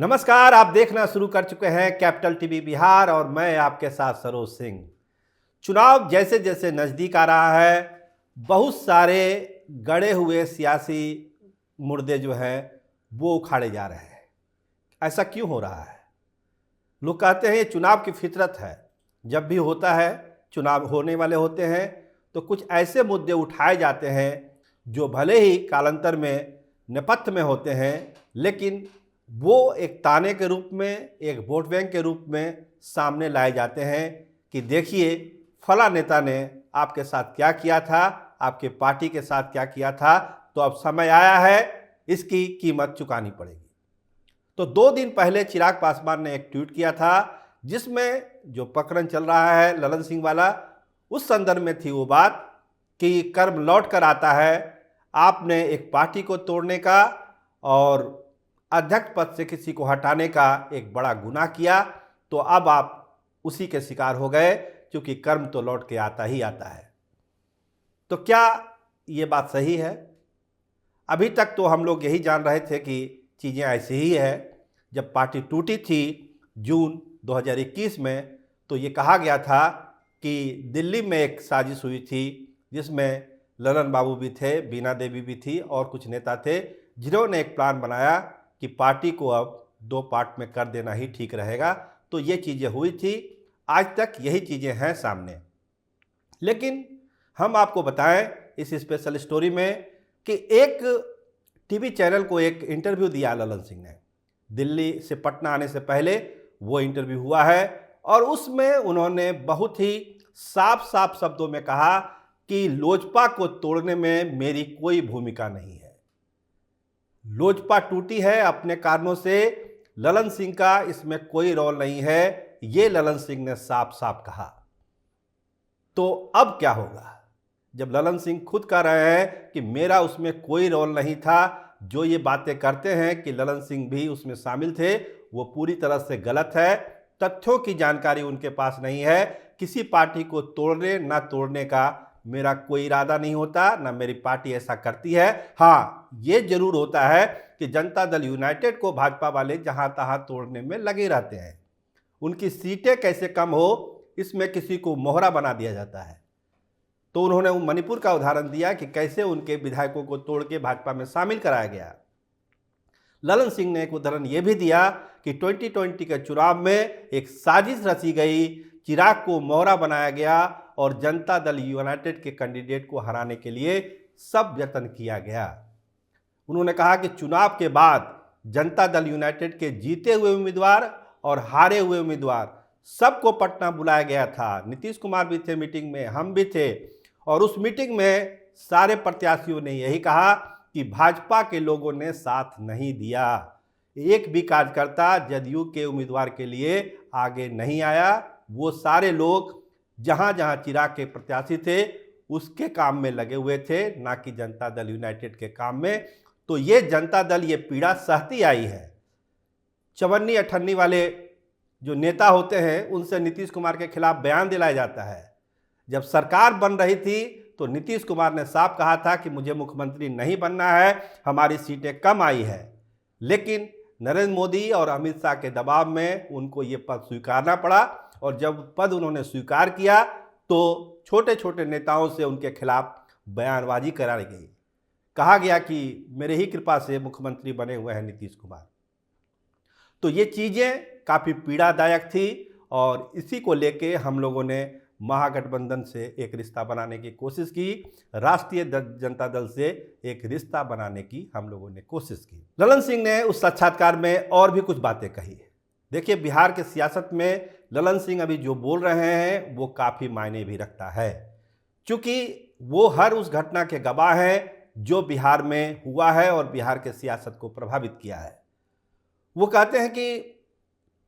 नमस्कार, आप देखना शुरू कर चुके हैं कैपिटल टीवी बिहार और मैं आपके साथ सरोज सिंह। चुनाव जैसे जैसे नज़दीक आ रहा है, बहुत सारे गड़े हुए सियासी मुर्दे जो हैं वो उखाड़े जा रहे हैं। ऐसा क्यों हो रहा है? लोग कहते हैं ये चुनाव की फितरत है। जब भी होता है, चुनाव होने वाले होते हैं तो कुछ ऐसे मुद्दे उठाए जाते हैं जो भले ही कालांतर में नेपथ्य में होते हैं, लेकिन वो एक ताने के रूप में, एक वोट बैंक के रूप में सामने लाए जाते हैं कि देखिए फला नेता ने आपके साथ क्या किया था, आपके पार्टी के साथ क्या किया था, तो अब समय आया है इसकी कीमत चुकानी पड़ेगी। तो 2 दिन पहले चिराग पासवान ने एक ट्वीट किया था जिसमें जो प्रकरण चल रहा है ललन सिंह वाला, उस संदर्भ में थी वो बात कि कर्म लौट कर आता है। आपने एक पार्टी को तोड़ने का और अध्यक्ष पद से किसी को हटाने का एक बड़ा गुनाह किया, तो अब आप उसी के शिकार हो गए, क्योंकि कर्म तो लौट के आता ही आता है। तो क्या ये बात सही है? अभी तक तो हम लोग यही जान रहे थे कि चीज़ें ऐसी ही है। जब पार्टी टूटी थी जून 2021 में, तो ये कहा गया था कि दिल्ली में एक साजिश हुई थी जिसमें ललन बाबू भी थे, बीना देवी भी थी और कुछ नेता थे, जिन्होंने एक प्लान बनाया कि पार्टी को अब 2 पार्ट में कर देना ही ठीक रहेगा। तो ये चीज़ें हुई थी, आज तक यही चीज़ें हैं सामने। लेकिन हम आपको बताएं इस स्पेशल स्टोरी में कि एक टीवी चैनल को एक इंटरव्यू दिया ललन सिंह ने। दिल्ली से पटना आने से पहले वो इंटरव्यू हुआ है और उसमें उन्होंने बहुत ही साफ साफ शब्दों में कहा कि लोजपा को तोड़ने में मेरी कोई भूमिका नहीं है। लोजपा टूटी है अपने कारणों से, ललन सिंह का इसमें कोई रोल नहीं है, ये ललन सिंह ने साफ साफ कहा। तो अब क्या होगा जब ललन सिंह खुद कह रहे हैं कि मेरा उसमें कोई रोल नहीं था? जो ये बातें करते हैं कि ललन सिंह भी उसमें शामिल थे, वो पूरी तरह से गलत है। तथ्यों की जानकारी उनके पास नहीं है। किसी पार्टी को तोड़ने ना तोड़ने का मेरा कोई इरादा नहीं होता, ना मेरी पार्टी ऐसा करती है। हाँ, ये जरूर होता है कि जनता दल यूनाइटेड को भाजपा वाले जहां तहां तोड़ने में लगे रहते हैं। उनकी सीटें कैसे कम हो, इसमें किसी को मोहरा बना दिया जाता है। तो उन्होंने मणिपुर का उदाहरण दिया कि कैसे उनके विधायकों को तोड़ के भाजपा में शामिल कराया गया। ललन सिंह ने एक उदाहरण ये भी दिया कि 2020 के चुनाव में एक साजिश रची गई, चिराग को मोहरा बनाया गया और जनता दल यूनाइटेड के कैंडिडेट को हराने के लिए सब यत्न किया गया। उन्होंने कहा कि चुनाव के बाद जनता दल यूनाइटेड के जीते हुए उम्मीदवार और हारे हुए उम्मीदवार सबको पटना बुलाया गया था। नीतीश कुमार भी थे मीटिंग में, हम भी थे, और उस मीटिंग में सारे प्रत्याशियों ने यही कहा कि भाजपा के लोगों ने साथ नहीं दिया। एक भी कार्यकर्ता जदयू के उम्मीदवार के लिए आगे नहीं आया। वो सारे लोग जहां जहां चिराग के प्रत्याशी थे उसके काम में लगे हुए थे, ना कि जनता दल यूनाइटेड के काम में। तो ये जनता दल ये पीड़ा सहती आई है। चवन्नी अठन्नी वाले जो नेता होते हैं उनसे नीतीश कुमार के खिलाफ बयान दिलाया जाता है। जब सरकार बन रही थी तो नीतीश कुमार ने साफ कहा था कि मुझे मुख्यमंत्री नहीं बनना है, हमारी सीटें कम आई है। लेकिन नरेंद्र मोदी और अमित शाह के दबाव में उनको ये पद स्वीकारना पड़ा, और जब पद उन्होंने स्वीकार किया तो छोटे छोटे नेताओं से उनके खिलाफ बयानबाजी कराई गई। कहा गया कि मेरे ही कृपा से मुख्यमंत्री बने हुए हैं नीतीश कुमार। तो ये चीज़ें काफ़ी पीड़ादायक थी और इसी को लेके हम लोगों ने महागठबंधन से एक रिश्ता बनाने की कोशिश की, राष्ट्रीय जनता दल से एक रिश्ता बनाने की हम लोगों ने कोशिश की। ललन सिंह ने उस साक्षात्कार में और भी कुछ बातें कही। देखिए, बिहार के सियासत में ललन सिंह अभी जो बोल रहे हैं वो काफ़ी मायने भी रखता है, क्योंकि वो हर उस घटना के गवाह हैं जो बिहार में हुआ है और बिहार के सियासत को प्रभावित किया है। वो कहते हैं कि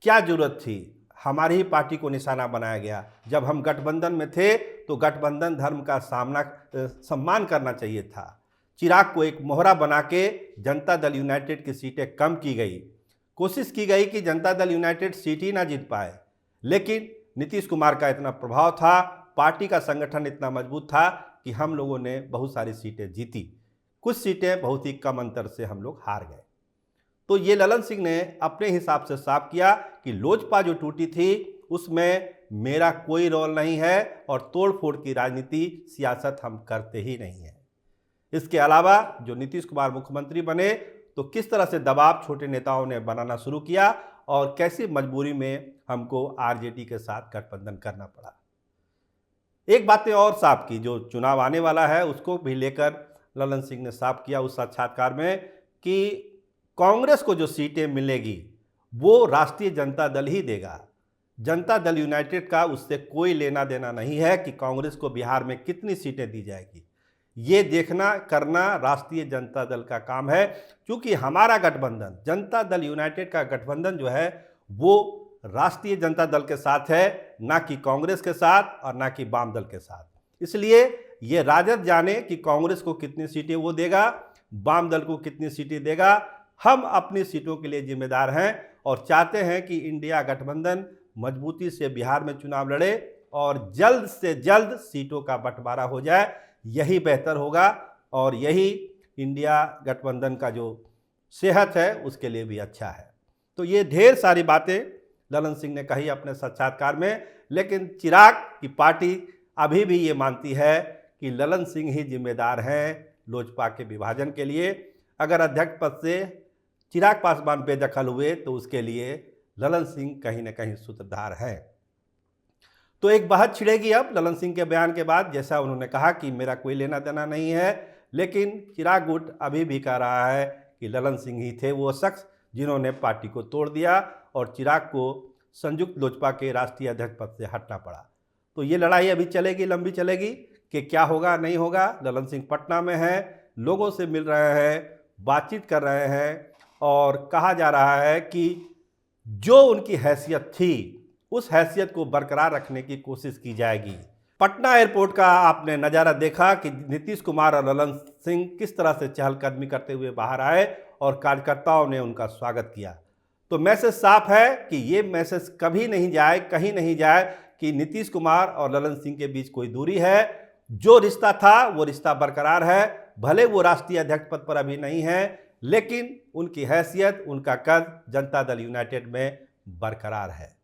क्या जरूरत थी, हमारी ही पार्टी को निशाना बनाया गया। जब हम गठबंधन में थे तो गठबंधन धर्म का सम्मान करना चाहिए था। चिराग को एक मोहरा बना के जनता दल यूनाइटेड की सीटें कम की गई। कोशिश की गई कि जनता दल यूनाइटेड सीट ही ना जीत पाए, लेकिन नीतीश कुमार का इतना प्रभाव था, पार्टी का संगठन इतना मजबूत था कि हम लोगों ने बहुत सारी सीटें जीती। कुछ सीटें बहुत ही कम अंतर से हम लोग हार गए। तो ये ललन सिंह ने अपने हिसाब से साफ किया कि लोजपा जो टूटी थी उसमें मेरा कोई रोल नहीं है और तोड़फोड़ की राजनीति सियासत हम करते ही नहीं है। इसके अलावा जो नीतीश कुमार मुख्यमंत्री बने तो किस तरह से दबाव छोटे नेताओं ने बनाना शुरू किया और कैसी मजबूरी में हमको आरजेडी के साथ गठबंधन करना पड़ा। एक बातें और साफ की, जो चुनाव आने वाला है उसको भी लेकर ललन सिंह ने साफ किया उस साक्षात्कार में कि कांग्रेस को जो सीटें मिलेगी वो राष्ट्रीय जनता दल ही देगा। जनता दल यूनाइटेड का उससे कोई लेना देना नहीं है कि कांग्रेस को बिहार में कितनी सीटें दी जाएगी। ये देखना करना राष्ट्रीय जनता दल का काम है, क्योंकि हमारा गठबंधन जनता दल यूनाइटेड का गठबंधन जो है वो राष्ट्रीय जनता दल के साथ है, ना कि कांग्रेस के साथ और ना कि वाम दल के साथ। इसलिए ये राजद जाने कि कांग्रेस को कितनी सीटें वो देगा, वाम दल को कितनी सीटें देगा। हम अपनी सीटों के लिए जिम्मेदार हैं और चाहते हैं कि इंडिया गठबंधन मजबूती से बिहार में चुनाव लड़े और जल्द से जल्द सीटों का बंटवारा हो जाए। यही बेहतर होगा और यही इंडिया गठबंधन का जो सेहत है उसके लिए भी अच्छा है। तो ये ढेर सारी बातें ललन सिंह ने कही अपने साक्षात्कार में, लेकिन चिराग की पार्टी अभी भी ये मानती है कि ललन सिंह ही जिम्मेदार हैं लोजपा के विभाजन के लिए। अगर अध्यक्ष पद से चिराग पासवान बेदखल हुए तो उसके लिए ललन सिंह कहीं ना कहीं सूत्रधार हैं। तो एक बहस छिड़ेगी अब ललन सिंह के बयान के बाद। जैसा उन्होंने कहा कि मेरा कोई लेना देना नहीं है, लेकिन चिराग गुट अभी भी कह रहा है कि ललन सिंह ही थे वो शख्स जिन्होंने पार्टी को तोड़ दिया और चिराग को संयुक्त लोजपा के राष्ट्रीय अध्यक्ष पद से हटना पड़ा। तो ये लड़ाई अभी चलेगी, लंबी चलेगी कि क्या होगा नहीं होगा। ललन सिंह पटना में हैं, लोगों से मिल रहे हैं, बातचीत कर रहे हैं और कहा जा रहा है कि जो उनकी हैसियत थी उस हैसियत को बरकरार रखने की कोशिश की जाएगी। पटना एयरपोर्ट का आपने नज़ारा देखा कि नीतीश कुमार और ललन सिंह किस तरह से चहलकदमी करते हुए बाहर आए और कार्यकर्ताओं ने उनका स्वागत किया। तो मैसेज साफ है कि ये मैसेज कभी नहीं जाए, कहीं नहीं जाए कि नीतीश कुमार और ललन सिंह के बीच कोई दूरी है। जो रिश्ता था वो रिश्ता बरकरार है, भले वो राष्ट्रीय अध्यक्ष पद पर अभी नहीं है, लेकिन उनकी हैसियत, उनका कद जनता दल यूनाइटेड में बरकरार है।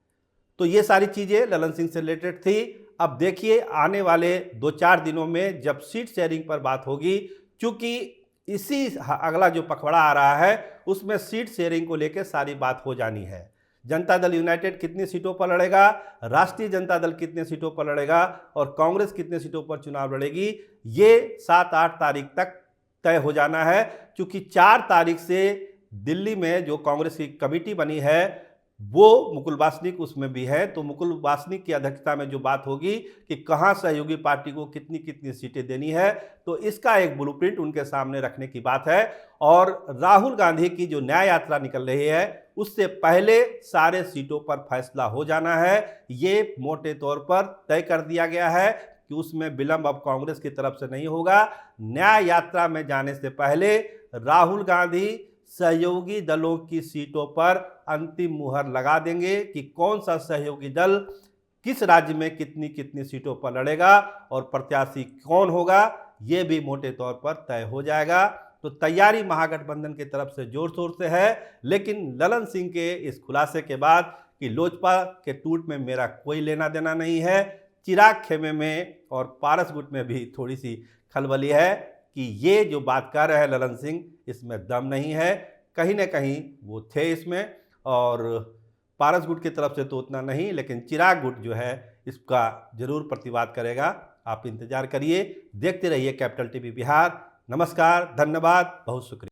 तो ये सारी चीज़ें ललन सिंह से रिलेटेड थी। अब देखिए आने वाले 2-4 दिनों में जब सीट शेयरिंग पर बात होगी, क्योंकि इसी अगला जो पखवाड़ा आ रहा है उसमें सीट शेयरिंग को लेकर सारी बात हो जानी है। जनता दल यूनाइटेड कितनी सीटों पर लड़ेगा, राष्ट्रीय जनता दल कितने सीटों पर लड़ेगा और कांग्रेस कितने सीटों पर चुनाव लड़ेगी, ये 7-8 तारीख तक तय हो जाना है। क्योंकि 4 तारीख से दिल्ली में जो कांग्रेस की कमेटी बनी है वो मुकुल वासनिक उसमें भी है। तो मुकुल वासनिक की अध्यक्षता में जो बात होगी कि कहाँ सहयोगी पार्टी को कितनी कितनी सीटें देनी है, तो इसका एक ब्लूप्रिंट उनके सामने रखने की बात है। और राहुल गांधी की जो न्याय यात्रा निकल रही है उससे पहले सारे सीटों पर फैसला हो जाना है। ये मोटे तौर पर तय कर दिया गया है कि उसमें विलंब अब कांग्रेस की तरफ से नहीं होगा। न्याय यात्रा में जाने से पहले राहुल गांधी सहयोगी दलों की सीटों पर अंतिम मुहर लगा देंगे कि कौन सा सहयोगी दल किस राज्य में कितनी कितनी सीटों पर लड़ेगा और प्रत्याशी कौन होगा, ये भी मोटे तौर पर तय हो जाएगा। तो तैयारी महागठबंधन की तरफ से जोर शोर से है। लेकिन ललन सिंह के इस खुलासे के बाद कि लोजपा के टूट में मेरा कोई लेना देना नहीं है, चिराग खेमे में और पारस गुट में भी थोड़ी सी खलबली है कि ये जो बात कर रहे हैं ललन सिंह, इसमें दम नहीं है। कहीं ना कहीं वो थे इसमें, और पारस गुट की तरफ से तो उतना नहीं, लेकिन चिराग गुट जो है इसका जरूर प्रतिवाद करेगा। आप इंतजार करिए, देखते रहिए कैपिटल टीवी बिहार। नमस्कार, धन्यवाद, बहुत शुक्रिया।